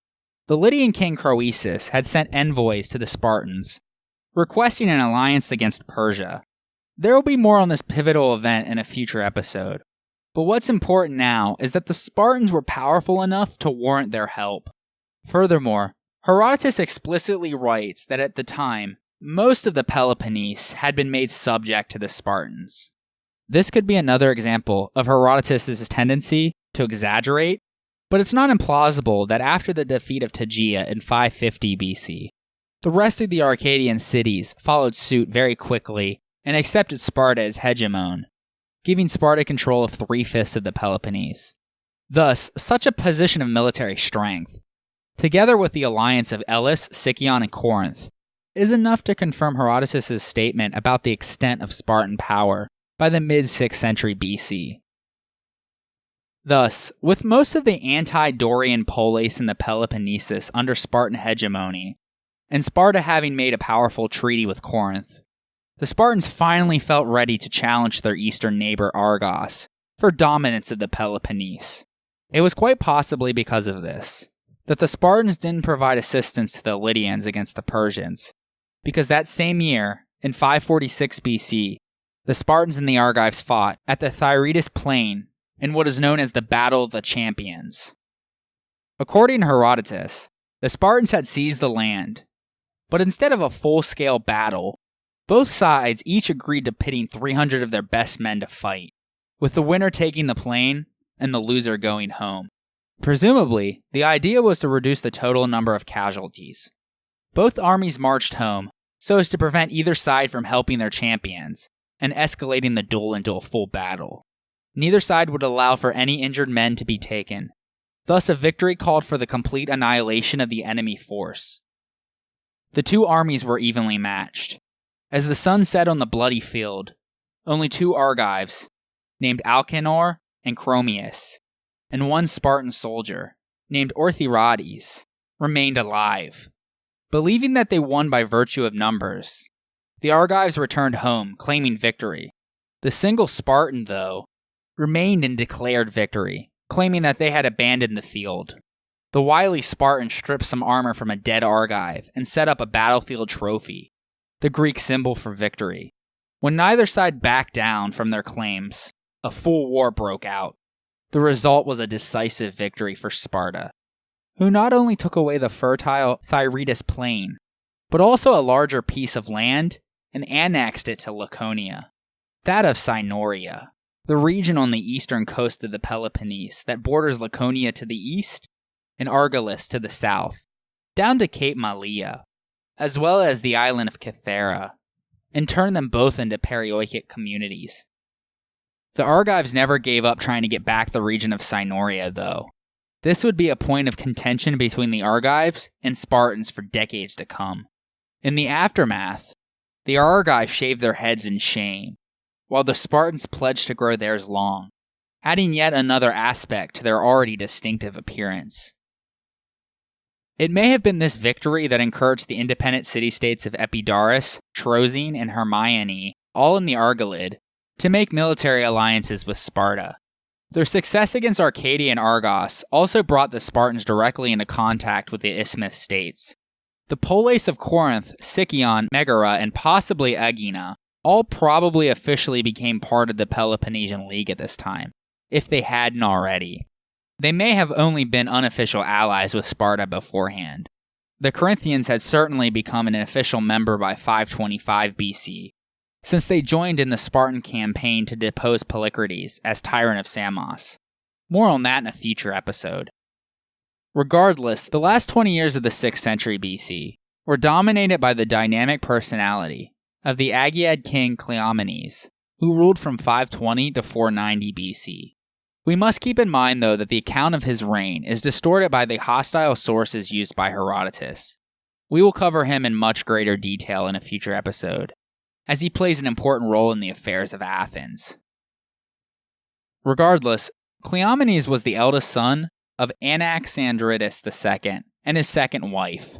the Lydian king Croesus had sent envoys to the Spartans, requesting an alliance against Persia. There will be more on this pivotal event in a future episode, but what's important now is that the Spartans were powerful enough to warrant their help. Furthermore, Herodotus explicitly writes that at the time, most of the Peloponnese had been made subject to the Spartans. This could be another example of Herodotus' tendency to exaggerate, but it's not implausible that after the defeat of Tegea in 550 BC, the rest of the Arcadian cities followed suit very quickly and accepted Sparta as hegemon, giving Sparta control of 3/5 of the Peloponnese. Thus, such a position of military strength, together with the alliance of Elis, Sicyon, and Corinth, is enough to confirm Herodotus' statement about the extent of Spartan power by the mid-6th century BC. Thus, with most of the anti-Dorian polis in the Peloponnesus under Spartan hegemony, and Sparta having made a powerful treaty with Corinth, the Spartans finally felt ready to challenge their eastern neighbor Argos for dominance of the Peloponnese. It was quite possibly because of this that the Spartans didn't provide assistance to the Lydians against the Persians, because that same year, in 546 BC, the Spartans and the Argives fought at the Thyreatis Plain in what is known as the Battle of the Champions. According to Herodotus, the Spartans had seized the land, but instead of a full-scale battle, both sides each agreed to pitting 300 of their best men to fight, with the winner taking the plain and the loser going home. Presumably, the idea was to reduce the total number of casualties. Both armies marched home so as to prevent either side from helping their champions and escalating the duel into a full battle. Neither side would allow for any injured men to be taken. Thus, a victory called for the complete annihilation of the enemy force. The two armies were evenly matched. As the sun set on the bloody field, only two Argives, named Alcinor and Cleomenes, and one Spartan soldier, named Orthirodes, remained alive. Believing that they won by virtue of numbers, the Argives returned home, claiming victory. The single Spartan, though, remained and declared victory, claiming that they had abandoned the field. The wily Spartan stripped some armor from a dead Argive and set up a battlefield trophy, the Greek symbol for victory. When neither side backed down from their claims, a full war broke out. The result was a decisive victory for Sparta, who not only took away the fertile Thyreatis Plain, but also a larger piece of land and annexed it to Laconia, that of Cynoria, the region on the eastern coast of the Peloponnese that borders Laconia to the east and Argolis to the south, down to Cape Malea, as well as the island of Kythera, and turned them both into Perioikic communities. The Argives never gave up trying to get back the region of Cynoria, though. This would be a point of contention between the Argives and Spartans for decades to come. In the aftermath, the Argives shaved their heads in shame, while the Spartans pledged to grow theirs long, adding yet another aspect to their already distinctive appearance. It may have been this victory that encouraged the independent city-states of Epidaurus, Troezene, and Hermione, all in the Argolid, to make military alliances with Sparta. Their success against Arcadia and Argos also brought the Spartans directly into contact with the Isthmus states. The polis of Corinth, Sicyon, Megara, and possibly Aegina all probably officially became part of the Peloponnesian League at this time, if they hadn't already. They may have only been unofficial allies with Sparta beforehand. The Corinthians had certainly become an official member by 525 BC, since they joined in the Spartan campaign to depose Polycrates as tyrant of Samos. More on that in a future episode. Regardless, the last 20 years of the 6th century BC were dominated by the dynamic personality of the Aegaid king Cleomenes, who ruled from 520 to 490 BC. We must keep in mind, though, that the account of his reign is distorted by the hostile sources used by Herodotus. We will cover him in much greater detail in a future episode, as he plays an important role in the affairs of Athens. Regardless, Cleomenes was the eldest son of Anaxandridas II and his second wife.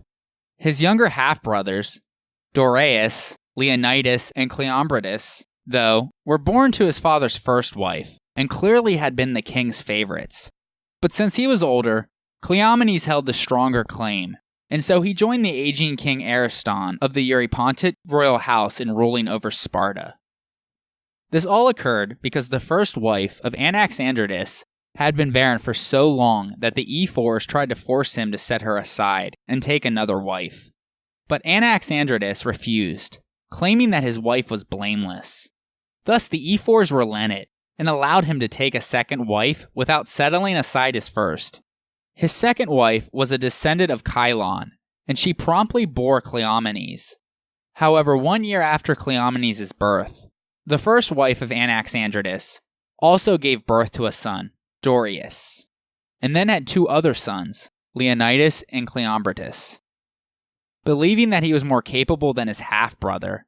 His younger half-brothers, Dorias, Leonidas, and Cleombrotus, though, were born to his father's first wife, and clearly had been the king's favorites. But since he was older, Cleomenes held the stronger claim, and so he joined the aging king Ariston of the Eurypontid royal house in ruling over Sparta. This all occurred because the first wife of Anaxandridas had been barren for so long that the Ephors tried to force him to set her aside and take another wife. But Anaxandridas refused, claiming that his wife was blameless. Thus the Ephors relented and allowed him to take a second wife without settling aside his first. His second wife was a descendant of Kai-Lan, and she promptly bore Cleomenes. However, 1 year after Cleomenes' birth, the first wife of Anaxandridas also gave birth to a son, Dorias, and then had two other sons, Leonidas and Cleombrotus. Believing that he was more capable than his half-brother,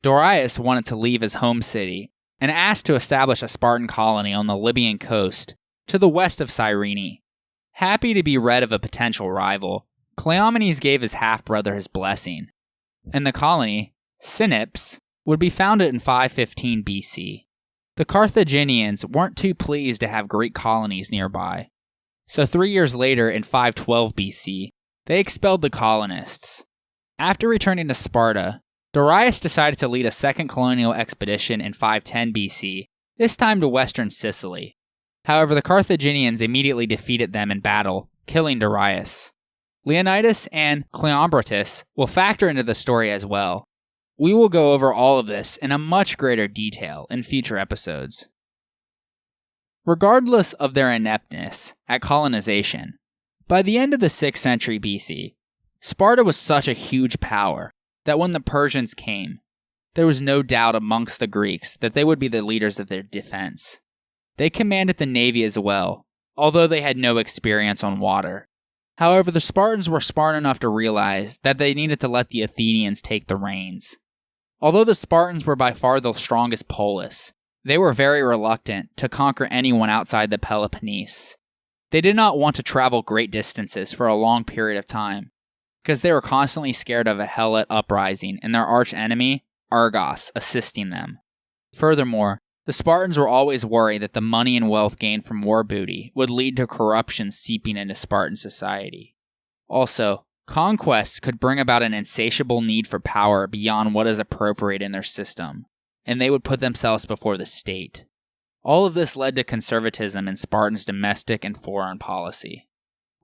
Dorias wanted to leave his home city and asked to establish a Spartan colony on the Libyan coast to the west of Cyrene. Happy to be rid of a potential rival, Cleomenes gave his half-brother his blessing, and the colony, Cynips, would be founded in 515 BC. The Carthaginians weren't too pleased to have Greek colonies nearby, So 3 years later, in 512 BC, they expelled the colonists. After returning to Sparta, Darius decided to lead a second colonial expedition in 510 BC, this time to western Sicily. However, the Carthaginians immediately defeated them in battle, killing Darius. Leonidas and Cleomenes will factor into the story as well. We will go over all of this in a much greater detail in future episodes. Regardless of their ineptness at colonization, by the end of the 6th century BC, Sparta was such a huge power that when the Persians came, there was no doubt amongst the Greeks that they would be the leaders of their defense. They commanded the navy as well, although they had no experience on water. However, the Spartans were smart enough to realize that they needed to let the Athenians take the reins. Although the Spartans were by far the strongest polis, they were very reluctant to conquer anyone outside the Peloponnese. They did not want to travel great distances for a long period of time, because they were constantly scared of a Helot uprising and their arch-enemy, Argos, assisting them. Furthermore, the Spartans were always worried that the money and wealth gained from war booty would lead to corruption seeping into Spartan society. Also, conquests could bring about an insatiable need for power beyond what is appropriate in their system, and they would put themselves before the state. All of this led to conservatism in Spartans' domestic and foreign policy.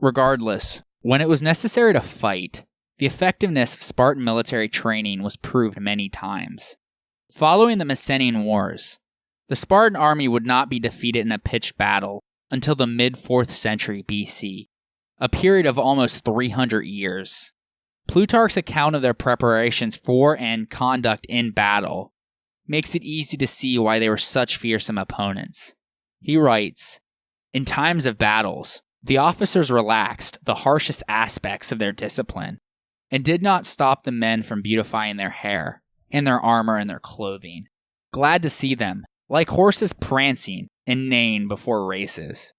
Regardless, when it was necessary to fight, the effectiveness of Spartan military training was proved many times. Following the Messenian Wars, the Spartan army would not be defeated in a pitched battle until the mid-4th century BC, a period of almost 300 years. Plutarch's account of their preparations for and conduct in battle makes it easy to see why they were such fearsome opponents. He writes, "In times of battles, the officers relaxed the harshest aspects of their discipline, and did not stop the men from beautifying their hair, and their armor and their clothing, glad to see them, like horses prancing and neighing before races.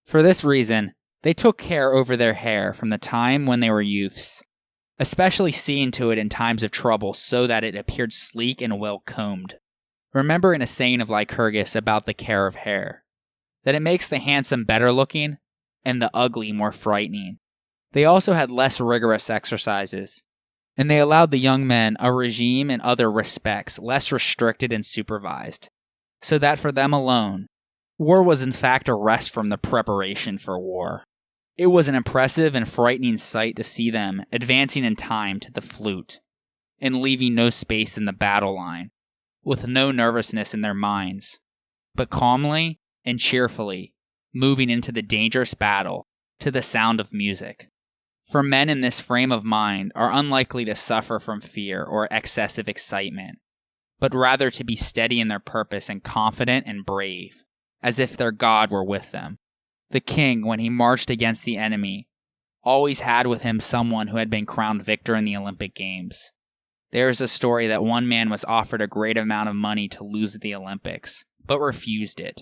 For this reason, they took care over their hair from the time when they were youths, especially seeing to it in times of trouble so that it appeared sleek and well combed. Remembering a saying of Lycurgus about the care of hair, that it makes the handsome better looking and the ugly more frightening. They also had less rigorous exercises, and they allowed the young men a regime in other respects less restricted and supervised, so that for them alone, war was in fact a rest from the preparation for war. It was an impressive and frightening sight to see them advancing in time to the flute, and leaving no space in the battle line, with no nervousness in their minds, but calmly and cheerfully moving into the dangerous battle to the sound of music. For men in this frame of mind are unlikely to suffer from fear or excessive excitement, but rather to be steady in their purpose and confident and brave, as if their God were with them. The king, when he marched against the enemy, always had with him someone who had been crowned victor in the Olympic Games. There is a story that one man was offered a great amount of money to lose at the Olympics, but refused it.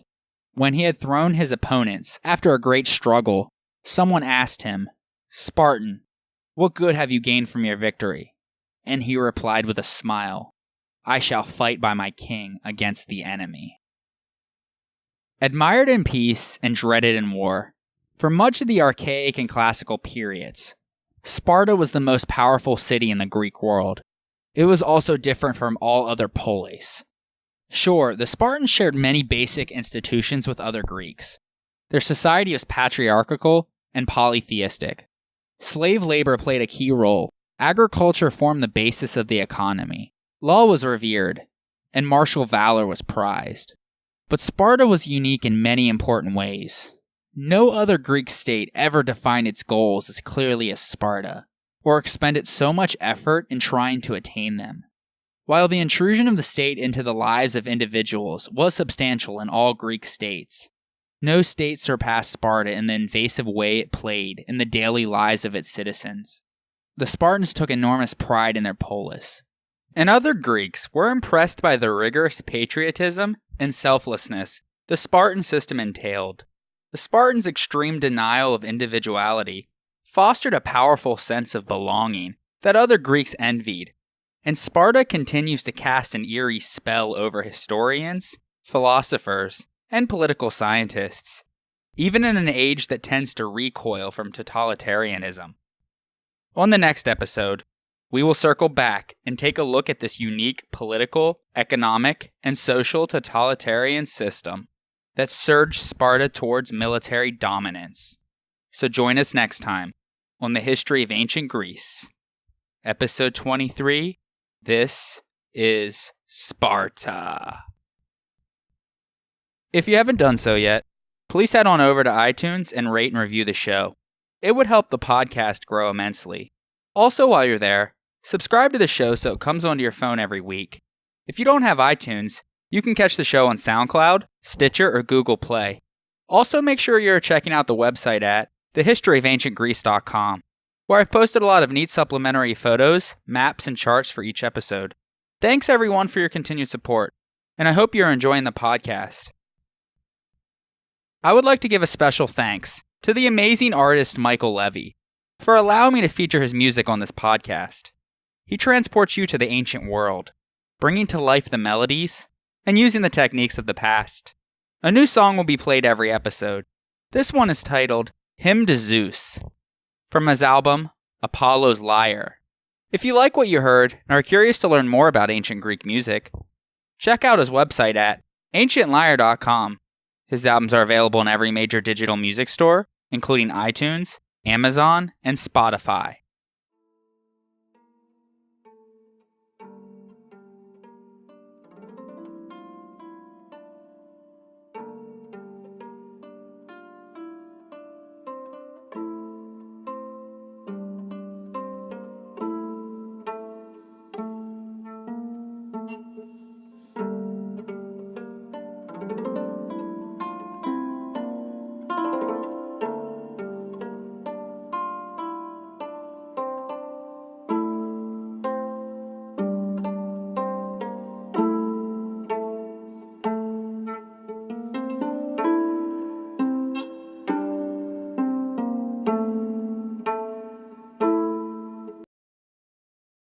When he had thrown his opponents, after a great struggle, someone asked him, "Spartan, what good have you gained from your victory?" And he replied with a smile, "I shall fight by my king against the enemy." Admired in peace and dreaded in war, for much of the archaic and classical periods, Sparta was the most powerful city in the Greek world. It was also different from all other polis. Sure, the Spartans shared many basic institutions with other Greeks. Their society was patriarchal and polytheistic. Slave labor played a key role. Agriculture formed the basis of the economy. Law was revered, and martial valor was prized. But Sparta was unique in many important ways. No other Greek state ever defined its goals as clearly as Sparta, or expended so much effort in trying to attain them. While the intrusion of the state into the lives of individuals was substantial in all Greek states, no state surpassed Sparta in the invasive way it played in the daily lives of its citizens. The Spartans took enormous pride in their polis, and other Greeks were impressed by the rigorous patriotism and selflessness the Spartan system entailed. The Spartans' extreme denial of individuality fostered a powerful sense of belonging that other Greeks envied, and Sparta continues to cast an eerie spell over historians, philosophers, and political scientists. even in an age that tends to recoil from totalitarianism. On the next episode, we will circle back and take a look at this unique political, economic, and social totalitarian system that surged Sparta towards military dominance. So join us next time on the history of ancient Greece. Episode 23, This is Sparta. If you haven't done so yet, please head on over to iTunes and rate and review the show. It would help the podcast grow immensely. Also, while you're there, subscribe to the show so it comes onto your phone every week. If you don't have iTunes, you can catch the show on SoundCloud, Stitcher, or Google Play. Also, make sure you're checking out the website at thehistoryofancientgreece.com, where I've posted a lot of neat supplementary photos, maps, and charts for each episode. Thanks everyone for your continued support, and I hope you're enjoying the podcast. I would like to give a special thanks to the amazing artist Michael Levy for allowing me to feature his music on this podcast. He transports you to the ancient world, bringing to life the melodies and using the techniques of the past. A new song will be played every episode. This one is titled Hymn to Zeus, from his album Apollo's Lyre. If you like what you heard and are curious to learn more about ancient Greek music, check out his website at ancientlyre.com. His albums are available in every major digital music store, including iTunes, Amazon, and Spotify.